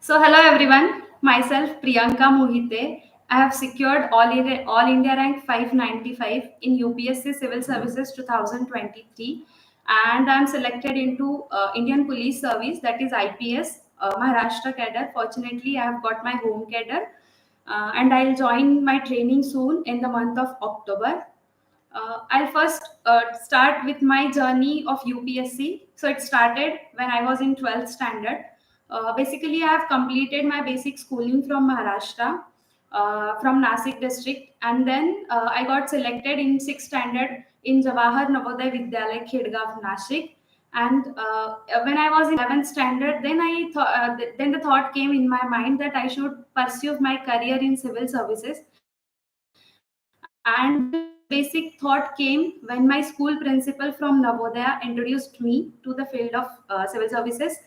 So, hello everyone. Myself Priyanka Mohite. I have secured All India rank 595 in UPSC Civil Services 2023, and I'm selected into Indian Police Service, that is IPS, Maharashtra cadre. Fortunately, I have got my home cadre, and I'll join my training soon in the month of October. I'll first start with my journey of UPSC. So it started when I was in 12th standard. Basically, I have completed my basic schooling from Maharashtra, from Nasik district, and then I got selected in 6th standard in Jawahar Navodaya Vidyalaya, Khedgaon, Nashik. And when I was in 11th standard, then the thought came in my mind that I should pursue my career in civil services. And this basic thought came when my school principal from Navodaya introduced me to the field of civil services.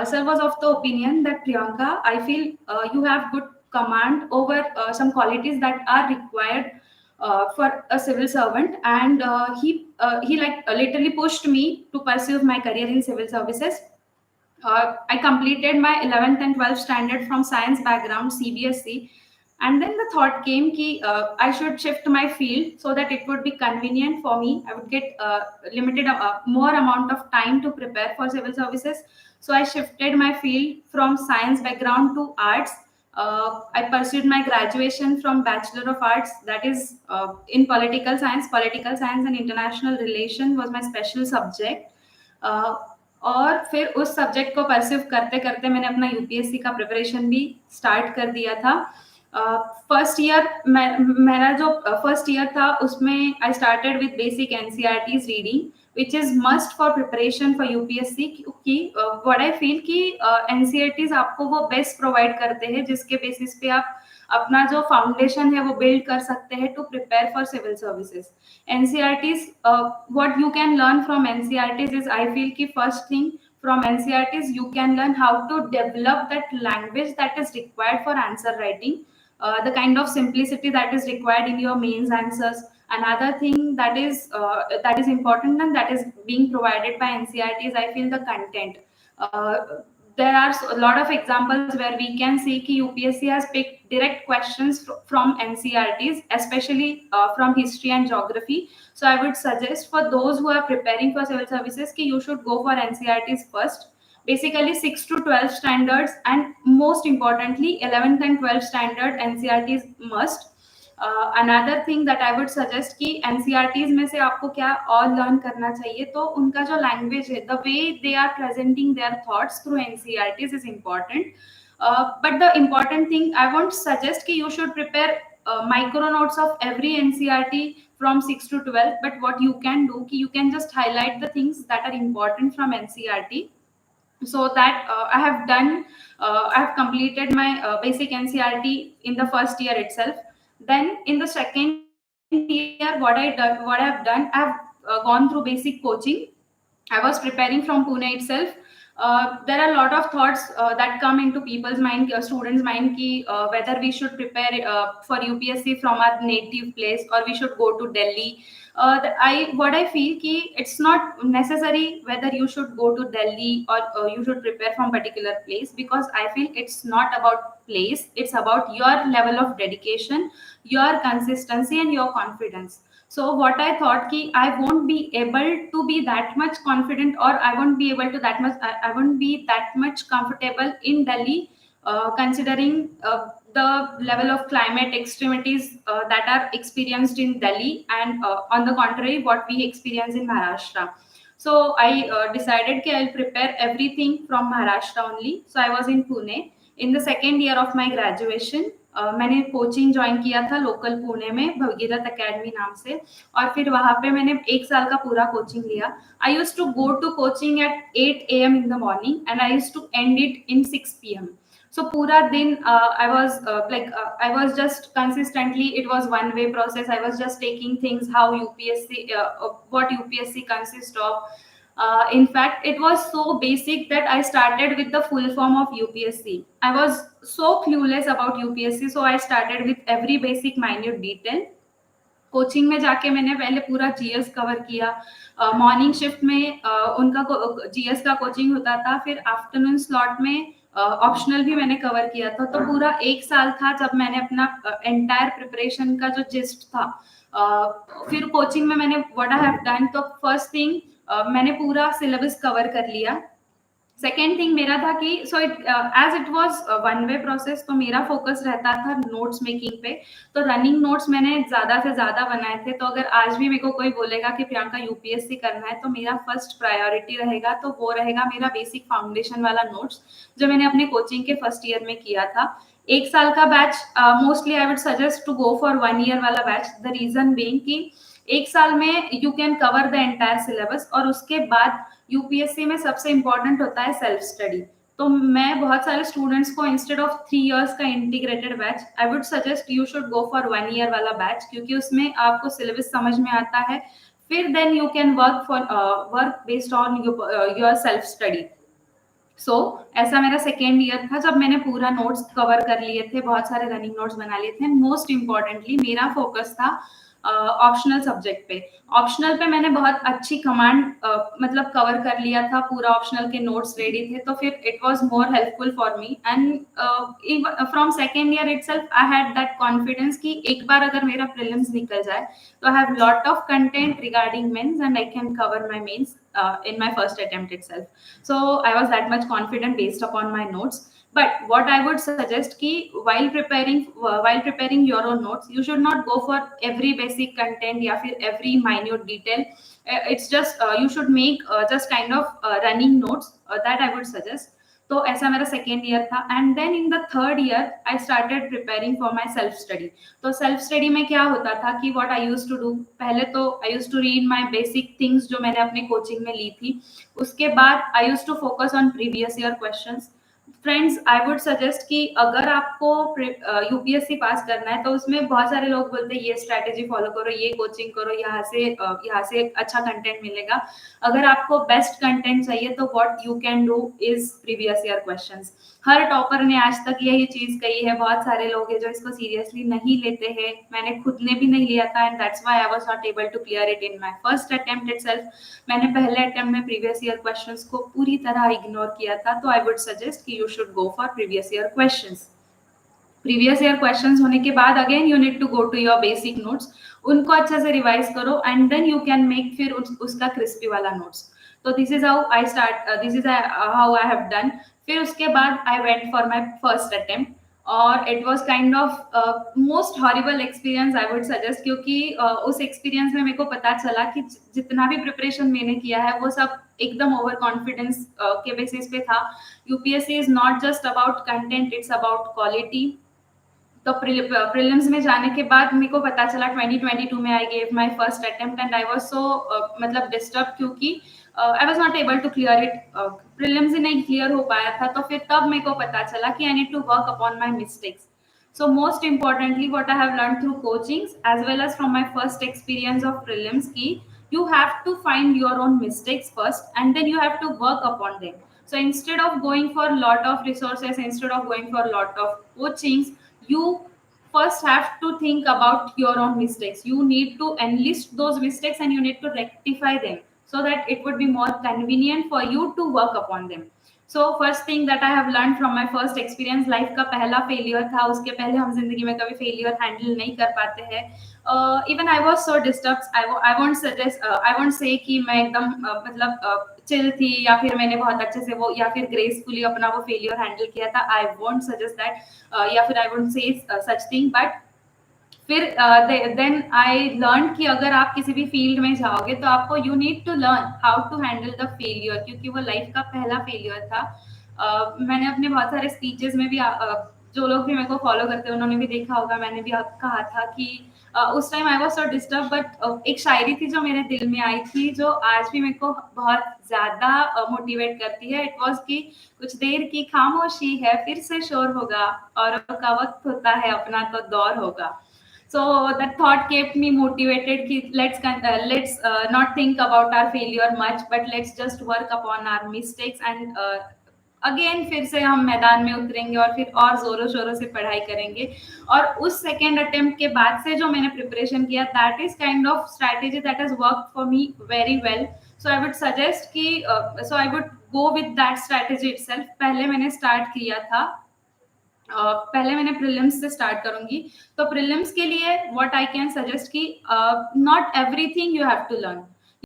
Sir was of the opinion that Priyanka, I feel you have good command over some qualities that are required for a civil servant, and he like literally pushed me to pursue my career in civil services. I completed my 11th and 12th standard from science background, CBSE, and then the thought came कि I should shift my field so that it would be convenient for me. I would get limited more amount of time to prepare for civil services. So I shifted my field from science background to arts. I pursued my graduation from Bachelor of Arts, that is in political science. Political science and international relation was my special subject. Uh, और फिर उस subject को pursue करते करते मैंने अपना UPSC का preparation भी स्टार्ट कर दिया था. फर्स्ट ईयर मेरा जो फर्स्ट ईयर था उसमें I started with basic NCERTs reading which is must for preparation for UPSC, क्योंकि व्हाट आई फील कि एनसीईआरटीज आपको वो बेस्ट प्रोवाइड करते हैं जिसके बेसिस पे आप अपना जो फाउंडेशन है वो बिल्ड कर सकते हैं to prepare for civil services. NCERTs, what you can learn from NCERTs is, I feel ki first thing from NCERTs you can learn how to develop that language that is required for answer writing, the kind of simplicity that is required in your mains answers. Another thing that is important and that is being provided by NCERTs, I feel the content. Uh, there are a lot of examples where we can see कि UPSC has picked direct questions from NCERTs, especially from history and geography. So I would suggest for those who are preparing for civil services कि you should go for NCERTs first. Basically 6 to 12 standards, and most importantly 11th and 12th standard NCERTs must. Another thing that I would suggest कि NCERTs में से आपको क्या और learn करना चाहिए, तो उनका जो लैंग्वेज है, the way they are presenting their thoughts through NCERTs is important. But the important thing I want suggest कि you should prepare micro notes of every NCERT from 6 to 12, but what you can do ki you can just highlight the things that are important from NCERT. So that I have completed my basic NCERT in the first year itself. Then in the second year, what I have done, I have gone through basic coaching. I was preparing from Pune itself. There are a lot of thoughts that come into people's mind, students' mind, ki, whether we should prepare for UPSC from our native place or we should go to Delhi. What I feel ki it's not necessary whether you should go to Delhi or you should prepare from particular place, because I feel it's not about place. It's about your level of dedication, your consistency, and your confidence. So what I thought ki I won't be able to be that much confident, or I won't be able to that much, I won't be that much comfortable in Delhi, considering the level of climate extremities that are experienced in Delhi, and on the contrary what we experience in Maharashtra. So I decided that I'll prepare everything from Maharashtra only. So I was in Pune in the second year of my graduation. मैंने coaching join किया था local Pune में Bhagirath academy नाम से, और फिर वहां पे मैंने एक साल का पूरा कोचिंग लिया. I use to go to coaching at 8 AM in the morning and I used to end it in 6 PM. So पूरा दिन I was just consistently, it was one way process. I was just taking things how UPSC, what UPSC consists of. In fact, it was so basic that I started with the full form of UPSC. I was so clueless about UPSC, so I started with every basic minute detail. Coaching में जाके मैंने पहले पूरा GS cover किया. Morning shift में उनका GS का coaching होता था, फिर आफ्टरनून स्लॉट में ऑप्शनल भी मैंने कवर किया था, तो पूरा 1 साल था जब मैंने अपना एंटायर प्रिपरेशन का जो जिस्ट था, फिर कोचिंग में मैंने व्हाट आई हैव डन, तो फर्स्ट थिंग मैंने पूरा सिलेबस कवर कर लिया। सेकेंड थिंग मेरा था कि so it as it was one way process, तो मेरा फोकस रहता था नोट्स मेकिंग पे। तो रनिंग नोट्स मैंने ज्यादा से ज्यादा बनाए थे। तो अगर आज भी मेरे को कोई बोलेगा कि प्रियंका यूपीएससी करना है, तो मेरा फर्स्ट प्रायोरिटी रहेगा, तो वो रहेगा मेरा बेसिक फाउंडेशन वाला नोट्स, जो मैंने अपने कोचिंग के फर्स्ट ईयर में किया था। 1 साल का batch mostly I would suggest to go for 1 year वाला बैच। द रीजन बीइंग कि 1 साल में you can cover the entire syllabus, और उसके बाद यूपीएससी में सबसे इंपॉर्टेंट होता है सेल्फ स्टडी। तो मैं बहुत सारे स्टूडेंट्स को इंस्टेड ऑफ 3 इयर्स का integrated batch, I would suggest you should go for 1 year वाला बैच, क्योंकि उसमें आपको सिलेबस समझ में आता है। फिर then you can work based on your self study. So ऐसा मेरा सेकेंड ईयर था जब मैंने पूरा नोट्स कवर कर लिए थे, बहुत सारे रनिंग नोट्स बना लिए थे। मोस्ट इम्पॉर्टेंटली मेरा फोकस था ऑप्शनल सब्जेक्ट पे। ऑप्शनल पे मैंने बहुत अच्छी कमांड मतलब कवर कर लिया था, पूरा ऑप्शनल के नोट्स रेडी थे, तो फिर it was more helpful for me. And from second year itself I had that confidence कि एक बार अगर मेरा प्रीलिम्स निकल जाए, तो I have lot of content regarding mains and I can cover my mains in my first attempt itself. So I was that much confident based upon my notes. But what I would suggest ki while preparing your own notes, you should not go for every basic content ya fir every minute detail. It's just you should make just kind of running notes, that I would suggest. तो ऐसा मेरा second year था। And then in the third year I started preparing for my self study. तो self study में क्या होता था कि what I used to do, पहले तो I used to read my basic things जो मैंने अपने कोचिंग में ली थी। उसके बाद I used to focus on previous year questions. Friends, I would suggest कि अगर आपको यूपीएससी पास करना है, तो उसमें बहुत सारे लोग बोलते हैं ये स्ट्रैटेजी फॉलो करो, ये कोचिंग करो, यहाँ से अच्छा कंटेंट मिलेगा। अगर आपको बेस्ट कंटेंट चाहिए, तो what you can do is previous year questions. Her topper ने आज तक यही चीज कही है। बहुत सारे लोग हैं जो इसको सीरियसली नहीं लेते हैं। मैंने खुद ने भी नहीं लिया था, and that's why I was not able to clear it in my first attempt itself. मैंने पहले अटेम्प्ट में प्रीवियस ईयर क्वेश्चंस को पूरी तरह इग्नोर किया था। तो आई वुड सजेस्ट कि you should go for previous year questions. Previous year questions होने के बाद again you need to go to your basic notes, उनको अच्छे से रिवाइज करो, and then you can make फिर उसका क्रिस्पी वाला नोट्स। तो this is how I start, this is how I have done. फिर उसके बाद I went for my first attempt, और it was kind of most horrible experience I would suggest, क्योंकि उस एक्सपीरियंस में मेरे को पता चला कि जितना भी प्रिपरेशन मैंने किया है वो सब एकदम ओवर कॉन्फिडेंस के बेसिस पे था। UPSC is not just about content, it's about quality. तो प्रीलिम्स में जाने के बाद मेरे को पता चला 2022 में I gave my first attempt, and I was so मतलब डिस्टर्ब, क्योंकि I was not able to clear it. Prelims ही नहीं क्लियर हो पाया था, तो फिर तब मेरे को पता चला कि I need to work upon my mistakes. So most importantly, what I have learned through coachings as well as from my first experience of prelims, ki you have to find your own mistakes first, and then you have to work upon them. So instead of going for lot of resources, instead of going for lot of coachings, you first have to think about your own mistakes. You need to enlist those mistakes and you need to rectify them, so that it would be more convenient for you to work upon them. So first thing that I have learn from my first experience, life का पहला failure था। उसके पहले हम जिंदगी में कभी failure handle नहीं कर पाते हैं। Even I was so disturb. I want suggest, I want से कि मैं एकदम मतलब चिल थी, या फिर मैंने बहुत अच्छे से वो या फिर ग्रेसफुली अपना वो फेलियर हैंडल किया था। आई वॉन्ट सजेस्ट दैट, या फिर I won't say such thing. But फिर देन आई लर्न कि अगर आप किसी भी फील्ड में जाओगे, तो आपको you need to learn how to handle the failure, क्योंकि वो लाइफ का पहला फेलियर था। मैंने अपने बहुत सारे स्पीचेस में भी जो लोग भी मेरे को फॉलो करते हैं उन्होंने भी देखा होगा, मैंने भी कहा था कि उस time I was so disturb, but एक शायरी थी जो मेरे दिल में आई थी, जो आज भी मेरे को बहुत ज्यादा मोटिवेट करती है। इट वाज कि कुछ देर की खामोशी है, फिर से शोर होगा, और का वक्त होता है अपना तो दौर होगा। So that thought kept me motivated कि let's not think about our failure much, but let's just work upon our mistakes, and again फिर से हम मैदान में उतरेंगे और फिर और जोरों शोरों से पढ़ाई करेंगे। और उस सेकेंड अटेम्प्ट के बाद से जो मैंने प्रिपरेशन किया, that is kind of strategy that has work for me very well. So I would suggest कि so I would go with that strategy itself. पहले मैंने स्टार्ट किया था, पहले मैंने प्रीलिम्स से स्टार्ट करूंगी। तो प्रीलिम्स के लिए व्हाट आई कैन सजेस्ट कि not everything you have to learn.